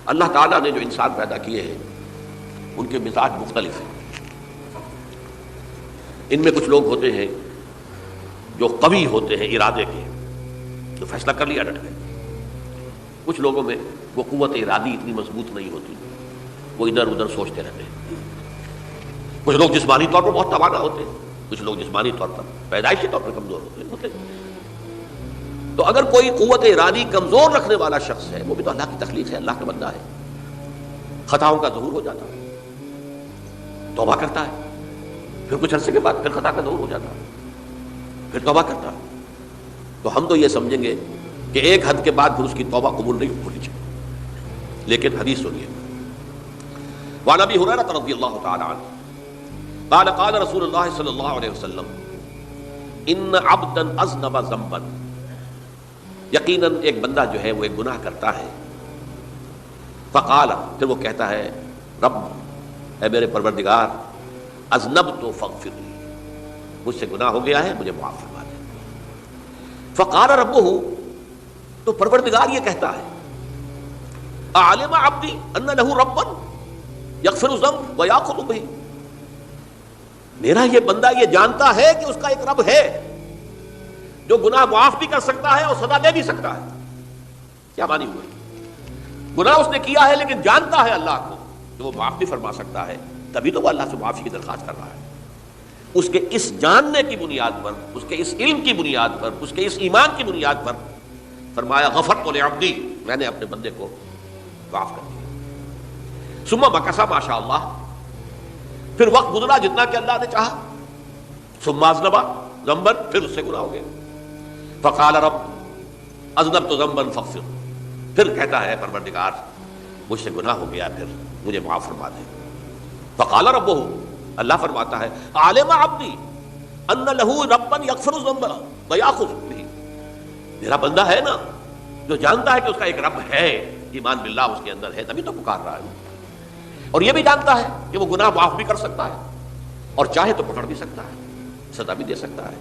اللہ تعالیٰ نے جو انسان پیدا کیے ہیں ان کے مزاج مختلف ہیں. ان میں کچھ لوگ ہوتے ہیں جو قوی ہوتے ہیں ارادے کے، جو فیصلہ کر لیا ڈٹ گئے. کچھ لوگوں میں وہ قوت ارادی اتنی مضبوط نہیں ہوتی، وہ ادھر ادھر سوچتے رہتے ہیں. کچھ لوگ جسمانی طور پر بہت توانا ہوتے ہیں، کچھ لوگ جسمانی طور پر پیدائشی طور پر کمزور ہوتے ہیں. تو اگر کوئی قوت ارادی کمزور رکھنے والا شخص ہے، وہ بھی تو اللہ کی تخلیق ہے، اللہ کا بندہ ہے، خطاؤں کا ظہور ہو جاتا ہے، توبہ کرتا ہے، پھر کچھ عرصے کے بعد پھر خطا کا ظہور ہو جاتا ہے، پھر توبہ کرتا ہے. تو ہم تو یہ سمجھیں گے کہ ایک حد کے بعد پھر اس کی توبہ قبول نہیں ہونی چاہیے. لیکن حدیث سنیے. وعن ابی ہریرہ رضی اللہ تعالی عنہ قال قال رسول اللہ صلی اللہ علیہ وسلم ان عبدا اذنب ذنبا، یقیناً ایک بندہ جو ہے وہ ایک گناہ کرتا ہے. فقال، پھر وہ کہتا ہے رب، اے میرے پروردگار، اذنبت فاغفر لی، مجھ سے گناہ ہو گیا ہے، مجھے معاف فرما دے. فقال ربہ، تو پروردگار یہ کہتا ہے اعلم عبدی ان لہ ربا یغفر الذنب ویأخذ بہ، میرا یہ بندہ یہ جانتا ہے کہ اس کا ایک رب ہے جو گناہ معاف بھی کر سکتا ہے اور سزا دے بھی سکتا ہے. کیا معنی ہوئے؟ گناہ اس نے کیا ہے لیکن جانتا ہے اللہ کو کہ وہ معاف بھی فرما سکتا ہے، تبھی تو وہ اللہ سے معافی کی درخواست کر رہا ہے. اس کے اس جاننے کی بنیاد پر، اس کے اس علم کی بنیاد پر، اس کے اس ایمان کی بنیاد پر فرمایا غفرت لعبدی، میں نے اپنے بندے کو معاف کر دیا. ثم مکث ما شاء اللہ، پھر وقت گزرا جتنا کہ اللہ نے چاہا. ثم اذنب ذنبا، پھر اس سے گناہ ہو گیا. فقال رب اذنبت ذنبا فاغفر، پھر کہتا ہے پروردگار مجھ سے گناہ ہو گیا، پھر مجھے معاف فرما دے. فقال ربہ، اللہ فرماتا ہے عالم عبدی ان لہ ربا یغفر الذنب ویأخذ بہ، میرا بندہ ہے نا جو جانتا ہے کہ اس کا ایک رب ہے، ایمان باللہ اس کے اندر ہے، تبھی تو پکار رہا ہے. اور یہ بھی جانتا ہے کہ وہ گناہ معاف بھی کر سکتا ہے اور چاہے تو پکڑ بھی سکتا ہے، سزا بھی دے سکتا ہے.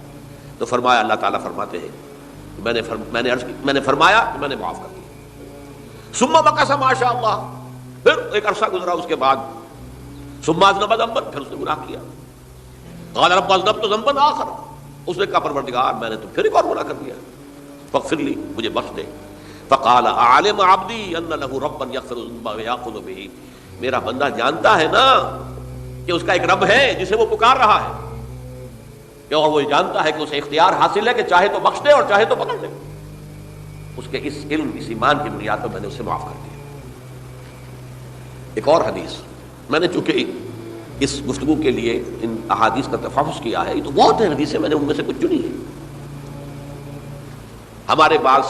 تو فرمایا، اللہ تعالیٰ فرماتے ہیں میں نے فرمایا کہ میں نے معاف کر دیا. ثم مکث ما شاء اللہ، پھر ایک عرصہ گزرا اس کے بعد. ثم اذنب ذنبا، پھر اس نے گناہ کیا. قال رب اذنبت ذنبا آخر، اس نے کہا پروردگار میں نے تو پھر ایک اور گناہ کر دیا، فاغفر لی، مجھے بخش دے. فقال اعلم عبدی ان لہ ربا یغفر الذنب ویأخذ بہ، میرا بندہ جانتا ہے نا کہ اس کا ایک رب ہے جسے وہ پکار رہا ہے، اور وہ جانتا ہے کہ اسے اختیار حاصل ہے کہ چاہے تو بخش دے اور چاہے تو پکڑ دے. اس کے اس علم، اس ایمان کی بنیاد پر میں نے اسے معاف کر دیا. ایک اور حدیث، میں نے چونکہ اس گفتگو کے لیے ان احادیث کا تفحص کیا ہے، یہ تو بہت ہیں حدیثیں، میں نے ان میں سے کچھ چنی ہیں. ہمارے بعض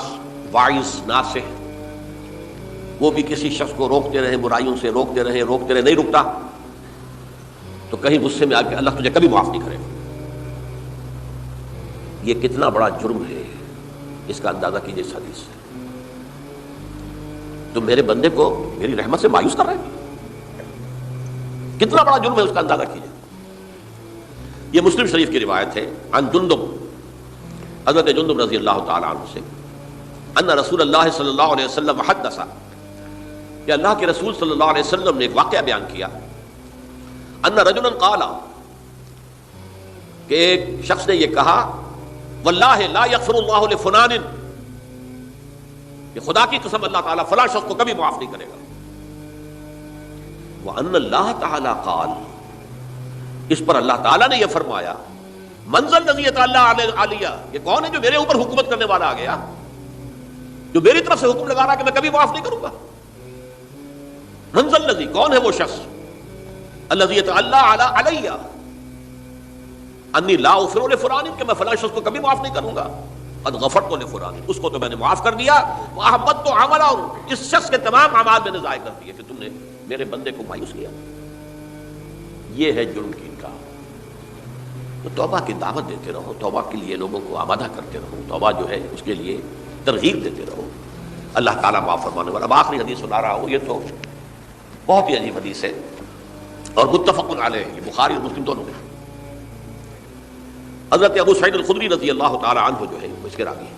واعظ ناصح وہ بھی کسی شخص کو روکتے رہے، برائیوں سے روکتے رہے، نہیں رکتا، تو کہیں غصے میں آ کے اللہ تجھے کبھی معاف نہیں کرے گا. یہ کتنا بڑا جرم ہے، اس کا اندازہ کیجیے اس حدیث سے. تو میرے بندے کو میری رحمت سے مایوس کر رہے ہیں، کتنا بڑا جرم ہے اس کا اندازہ کیجیے. یہ مسلم شریف کی روایت ہے عن جندب، حضرت جندب رضی اللہ تعالی عنہ سے، ان رسول اللہ صلی اللہ علیہ وسلم حدث، کہ اللہ کے رسول صلی اللہ علیہ وسلم نے ایک واقعہ بیان کیا. ان رجلا قال، کہ ایک شخص نے یہ کہا واللہ لا یغفر اللہ لفلان، کہ خدا کی قسم اللہ تعالیٰ فلاں شخص کو کبھی معاف نہیں کرے گا. وان اللہ تعالیٰ قال، اس پر اللہ تعالیٰ نے یہ فرمایا من ذا الذی یتعالی علیہ، یہ کون ہے جو میرے اوپر حکومت کرنے والا آ گیا، جو میری طرف سے حکم لگا رہا کہ میں کبھی معاف نہیں کروں گا. من ذا الذی، کون ہے وہ شخص، الذی یتعالی علیہ انی لا اغفر لفلان، کہ میں فلاں شخص کو کبھی معاف نہیں کروں گا. قد غفرت لفلان، اس کو تو میں نے معاف کر دیا. واحبطت عملہ، اس شخص کے تمام اعمال میں نے ضائع کر دیے کہ تم نے میرے بندے کو مایوس کیا. یہ ہے جرم کی انکار. تو توبہ کی دعوت دیتے رہو، توبہ کے لیے لوگوں کو آمادہ کرتے رہو، توبہ جو ہے اس کے لیے ترغیب دیتے رہو، اللہ تعالیٰ معاف فرمانے والا. اب آخری حدیث سنا رہا ہوں، یہ تو بہت ہی عجیب حدیث ہے اور متفق علیہ، یہ بخاری اور مسلم دونوں میں. حضرت ابو سعید الخدری رضی اللہ تعالی عنہ جو ہے وہ اس کے راوی ہیں.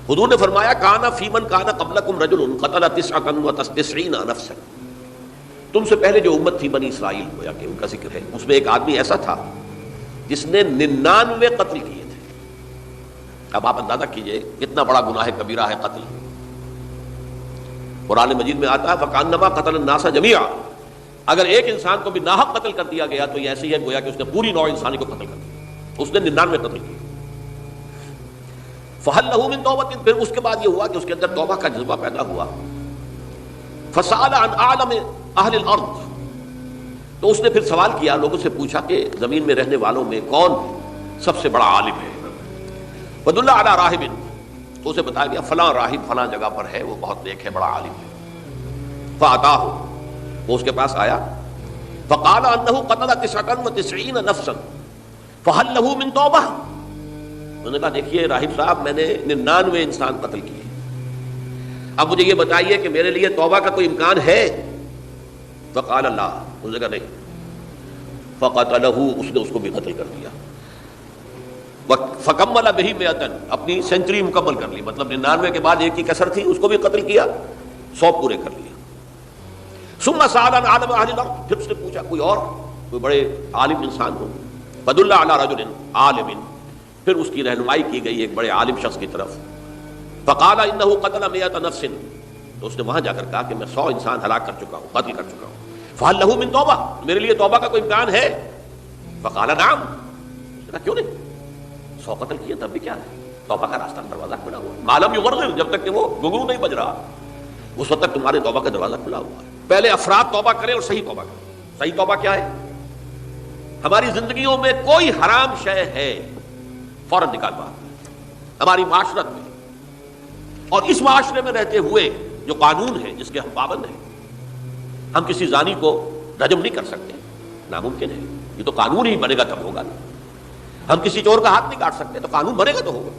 حضور نے فرمایا کانا فی من کانا قبلکم رجل قتل 99 نفسا، تم سے پہلے جو امت تھی بنی اسرائیل، گویا کہ ان کا ذکر ہے، اس میں ایک آدمی ایسا تھا جس نے 99 قتل کیے تھے۔ اب آپ اندازہ کیجئے کتنا بڑا گناہ کبیرہ ہے قتل۔ قرآن مجید میں آتا ہے فکانما قتل الناس جميعا، اگر ایک انسان کو بھی ناحق قتل کر دیا گیا تو یہ ایسی ہے گویا کہ اس نے پوری نوع انسانی کو قتل کر دیا، اس نے 99 قتل کیے۔ فہل لہ من توبۃ، پھر اس کے بعد یہ ہوا کہ اس کے اندر توبہ کا جذبہ پیدا ہوا۔ فسأل عن اعلم اہل الارض، تو اس نے پھر سوال کیا، لوگوں سے پوچھا کہ زمین میں رہنے والوں میں کون سب سے بڑا عالم ہے؟ فدل علی راہب، تو اسے بتایا گیا فلاں راہب فلاں جگہ پر ہے، وہ بہت نیک ہے، بڑا عالم ہے۔ فاتاہ، وہ اس کے پاس آیا، فقال انہ قتل 99 نفسا فہل لہ من توبہ، انہوں نے کہا دیکھیے راہب صاحب میں نے 99 انسان قتل کیے، اب مجھے یہ بتائیے کہ میرے لیے توبہ کا کوئی امکان ہے؟ فقال لا، اس نے کہا نہیں۔ فقتلہ، اس نے اس کو بھی قتل کر دیا۔ فکمل بہ 100، اپنی سینچری مکمل کر لی، مطلب 99 کے بعد ایک کی کسر تھی، اس کو بھی قتل کیا، 100 پورے کر لیا۔ ثم سأل عن عالم اہل الارض، پھر اس نے پوچھا کوئی اور کوئی بڑے عالم انسان ہو؟ فدل علی رجل عالم، پھر اس کی رہنمائی کی گئی ایک بڑے عالم شخص کی طرف۔ فقال انہ قتل 100 نفس، تو اس نے وہاں جا کر کہا کہ میں 100 انسان ہلاک کر چکا ہوں، قتل کر چکا ہوں۔ فہل لہ من توبہ، میرے لیے توبہ کا کوئی امکان ہے؟ فقال نعم، اس نے کہا کیوں نہیں، 100 قتل کیے تب بھی کیا ہے، توبہ کا راستہ دروازہ کھلا ہوا ہے، ما لم یغرغر، جب تک کہ وہ گھنگرو نہیں بج رہا اس وقت تک تمہارے توبہ کا دروازہ کھلا ہوا ہے۔ پہلے افراد توبہ کریں اور صحیح توبہ کریں۔ صحیح توبہ کیا ہے؟ ہماری زندگیوں میں کوئی حرام شے ہے فوراً نکال باہر، ہماری معاشرت میں اور اس معاشرے میں رہتے ہوئے جو قانون ہے جس کے ہم پابند ہیں، ہم کسی زانی کو رجم نہیں کر سکتے، ناممکن ہے، یہ تو قانون ہی بنے گا تب ہوگا۔ ہم کسی چور کا ہاتھ نہیں کاٹ سکتے، تو قانون بنے گا تو ہوگا۔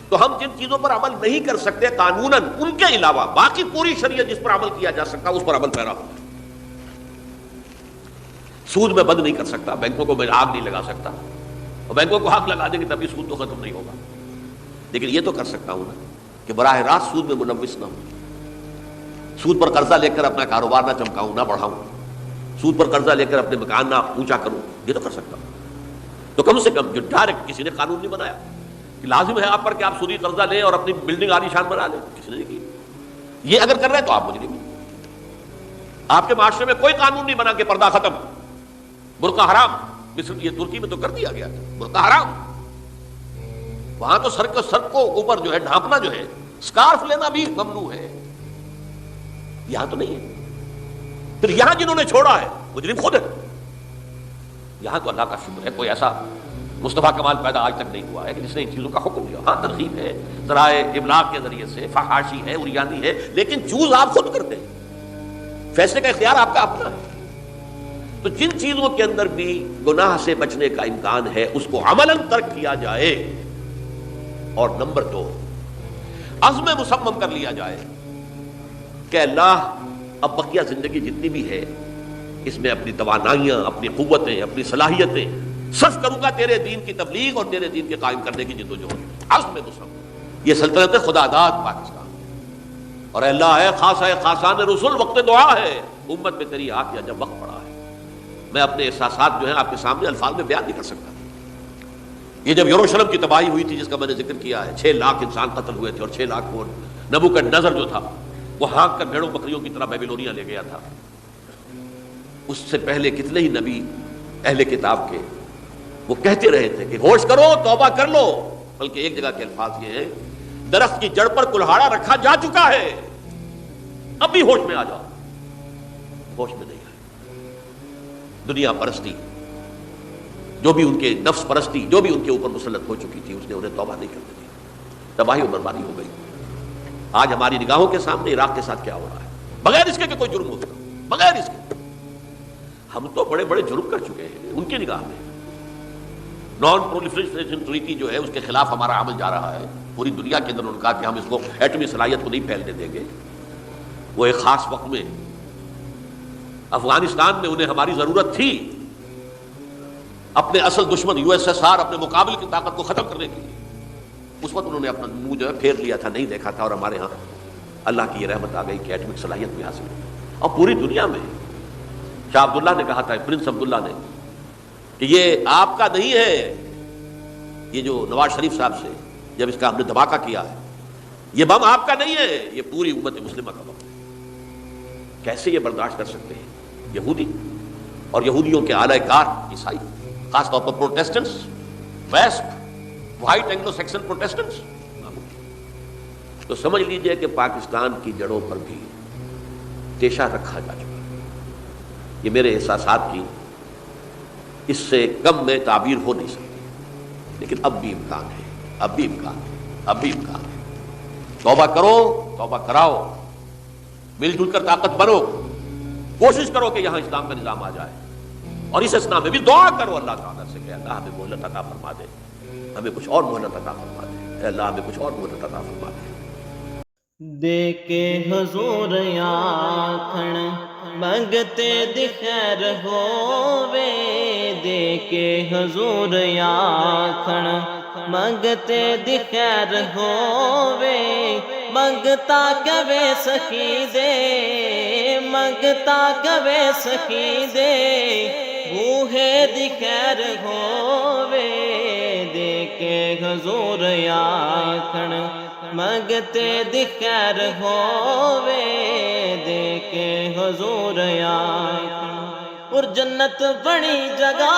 تو ہم جن چیزوں پر عمل نہیں کر سکتے قانوناً، ان کے علاوہ باقی پوری شریعت جس پر عمل کیا جا سکتا اس پر عمل پیرا ہوتا ہے۔ سود میں بند نہیں کر سکتا، بینکوں کو میں آگ نہیں لگا سکتا، اور بینکوں کو آگ لگا دیں گے تبھی سود تو ختم نہیں ہوگا، لیکن یہ تو کر سکتا ہوں نا کہ براہ راست سود میں ملوث نہ ہوں، سود پر قرضہ لے کر اپنا کاروبار نہ چمکاؤں، نہ بڑھاؤں، سود پر قرضہ لے کر اپنے مکان نہ اونچا کروں، یہ تو کر سکتا ہوں۔ تو کم سے کم جو ڈائریکٹ کسی نے قانون نہیں بنایا کہ لازم ہے آپ پر کہ آپ سودی قرضہ لیں اور اپنی بلڈنگ عالی شان بنا لیں، کسی نے نہیں کی۔ یہ اگر کر رہے ہیں تو آپ مجرم ہیں۔ آپ کے معاشرے میں کوئی قانون نہیں بنا کہ پردہ ختم، برقع حرام، مصر یہ ترکی میں تو کر دیا گیا، برقع حرام، وہاں تو سر کو اوپر جو ہے ڈھانپنا جو ہے، سکارف لینا بھی ممنوع ہے، یہاں تو نہیں ہے۔ پھر یہاں جنہوں نے چھوڑا ہے مجرم خود ہے، یہاں تو اللہ کا شکر ہے کوئی ایسا مصطفیٰ کمال پیدا آج تک نہیں ہوا ہے کہ جس نے ان چیزوں کا حکم دیا۔ ہاں ترغیب ہے، ذرائع ابلاغ کے ذریعے سے، فحاشی ہے، عریانی ہے، لیکن چوز آپ خود کرتے ہیں، فیصلے کا اختیار آپ کا اپنا ہے۔ تو جن چیزوں کے اندر بھی گناہ سے بچنے کا امکان ہے اس کو عملاً ترک کیا جائے، اور نمبر 2 عزم مصمم کر لیا جائے کہ اللہ اب بقیہ زندگی جتنی بھی ہے اس میں اپنی توانائیاں، اپنی قوتیں، اپنی صلاحیتیں صرف کروں گا تیرے دین کی تبلیغ اور تیرے دین کے قائم کرنے کی جدوجہد۔ عزم مصمم، یہ سلطنت خدا داد پاکستان، اور اے اللہ ہے خاصہ خاصان رسول، وقت دعا ہے، امت میں تیری آ کیا جب وقت پڑا ہے۔ میں اپنے احساسات جو ہیں آپ کے سامنے الفاظ میں بیان نہیں کر سکتا۔ یہ جب یروشلم کی تباہی ہوئی تھی جس کا میں نے ذکر کیا ہے، 6 لاکھ انسان قتل ہوئے تھے، اور 6 لاکھ کو نبوکدنضر جو تھا وہ ہانک کر بھیڑوں بکریوں کی طرح بیبیلونیا لے گیا تھا۔ اس سے پہلے کتنے ہی نبی اہل کتاب کے وہ کہتے رہے تھے کہ ہوش کرو، توبہ کر لو، بلکہ ایک جگہ کے الفاظ یہ ہیں درخت کی جڑ پر کلہاڑا رکھا جا چکا ہے، اب بھی ہوش میں آ جاؤ، ہوش میں نہیں آئے۔ دنیا پرستی جو بھی ان کے نفس پرستی جو بھی ان کے اوپر مسلط ہو چکی تھی، اس نے انہیں توبہ نہیں کرنے دی، تباہی و بربادی ہو گئی۔ آج ہماری نگاہوں کے سامنے عراق کے ساتھ کیا ہو رہا ہے، بغیر اس کے کہ کوئی جرم ہوتا، بغیر اس کے ہم تو بڑے بڑے جرم کر چکے ہیں ان کی نگاہ میں۔ نان پرولیفریشن ٹریٹی جو ہے اس کے خلاف ہمارا عمل جا رہا ہے پوری دنیا کے اندر، ان کا کہ ہم اس کو ایٹمی صلاحیت کو نہیں پھیلنے دیں گے۔ وہ ایک خاص وقت میں افغانستان میں انہیں ہماری ضرورت تھی اپنے اصل دشمن USSR اپنے مقابل کی طاقت کو ختم کرنے کے لیے، اس وقت انہوں نے اپنا منہ جو ہے پھیر لیا تھا، نہیں دیکھا تھا، اور ہمارے ہاں اللہ کی یہ رحمت آ گئی کہ ایٹمک صلاحیت بھی حاصل ہوئی. اور پوری دنیا میں شاہ عبداللہ نے کہا تھا، پرنس عبداللہ نے، کہ یہ آپ کا نہیں ہے، یہ جو نواز شریف صاحب سے جب اس کا ہم نے دھماکہ کیا ہے، یہ بم آپ کا نہیں ہے، یہ پوری امت مسلمہ کا بم ہے. کیسے یہ برداشت کر سکتے ہیں یہودی اور یہودیوں کے اعلی کار عیسائی، خاص طور پر Protestants, west white Anglo Saxon Protestants. تو سمجھ لیجئے کہ پاکستان کی جڑوں پر بھی تیشہ رکھا جا چکا ہے. یہ میرے احساسات کی اس سے کم میں تعبیر ہو نہیں سکتی، لیکن اب بھی امکان ہے، اب بھی امکان ہے، اب بھی امکان ہے. توبہ کرو، توبہ کراؤ، مل جل کر طاقت بنو، کوشش کرو کہ یہاں اسلام کا نظام آ جائے. اور اس اسنا میں بھی دعا کرو اللہ تعالیٰ سے کہ اللہ ہمیں مہلت عطا فرما دے، ہمیں کچھ اور مہلت عطا فرما دے، اے اللہ ہمیں کچھ اور مہلت عطا فرما دے. دے کے حضور آکھن منگتے دی خیر ہووے، دے کے حضور آکھن منگتے دی خیر ہووے، منگتا کبے سخی دے، منگتا کبے سخی دے، بوہے دی خیر ہووے، دے کے حضور آکھن منگتے دی خیر ہووے، دے کے حضور آکھن. اور جنت بڑی جگہ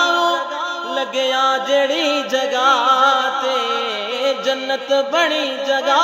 لگیا جڑی جگہ تے، جنت بڑی جگہ